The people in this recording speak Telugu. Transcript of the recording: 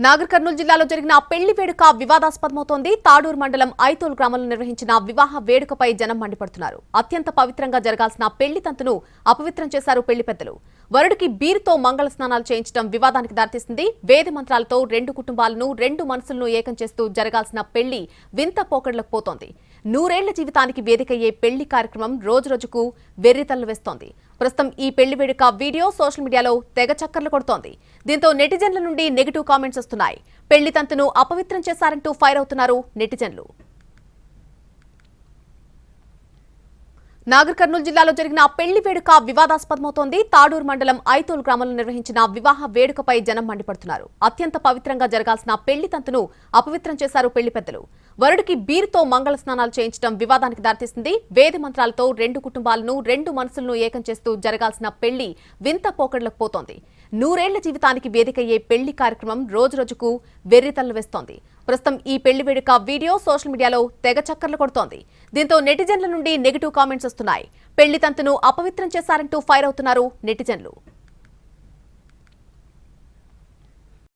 నాగర్ కర్నూలు జిల్లాలో జరిగిన పెళ్లి వేడుక వివాదాస్పదమవుతోంది. తాడూరు మండలం ఐతోల్ గ్రామంలో నిర్వహించిన వివాహ వేడుకపై జనం మండిపడుతున్నారు. అత్యంత పవిత్రంగా జరగాల్సిన పెళ్లి తంతును అపవిత్రం చేశారు పెళ్లి పెద్దలు. వరుడికి బీరుతో మంగళ స్నానాలు చేయించడం వివాదానికి దారితీసింది. వేద మంత్రాలతో రెండు కుటుంబాలను రెండు మనసులను ఏకం చేస్తూ జరగాల్సిన పెళ్లి వింత పోకడలకు పోతోంది. నూరేళ్ల జీవితానికి వేదికయ్యే పెళ్లి కార్యక్రమం రోజురోజుకు వెర్రితల్లు వేస్తోంది. ప్రస్తుతం ఈ పెళ్లి వేడుక వీడియో సోషల్ మీడియాలో తెగ చక్కర్లు కొడుతోంది. దీంతో నెటిజన్ల నుండి నెగిటివ్ కామెంట్స్ వస్తున్నాయి. పెళ్లి తంతును అపవిత్రం చేశారంటూ ఫైర్ అవుతున్నారు నెటిజన్లు. నాగర్ కర్నూలు జిల్లాలో జరిగిన పెళ్లి వేడుక వివాదాస్పదమవుతోంది. తాడూరు మండలం ఐతోల్ గ్రామంలో నిర్వహించిన వివాహ వేడుకపై జనం మండిపడుతున్నారు. అత్యంత పవిత్రంగా జరగాల్సిన పెళ్లి తంతును అపవిత్రం చేశారు పెళ్లి పెద్దలు. వరుడికి బీరుతో మంగళ స్నానాలు చేయించడం వివాదానికి దారితీసింది. వేద మంత్రాలతో రెండు కుటుంబాలను రెండు మనసులను ఏకం చేస్తూ జరగాల్సిన పెళ్లి వింత పోకడలకు పోతోంది. నూరేళ్ల జీవితానికి వేదికయ్యే పెళ్లి కార్యక్రమం రోజురోజుకు వెర్రితల్లు వేస్తోంది. ప్రస్తుతం ఈ పెళ్లి వేడుక వీడియో సోషల్ మీడియాలో తెగ చక్కర్లు కొడుతోంది. దీంతో నెటిజన్ల నుండి నెగిటివ్ కామెంట్స్ వస్తున్నాయి. పెళ్లి తంతును అపవిత్రం చేశారంటూ ఫైర్ అవుతున్నారు నెటిజన్లు.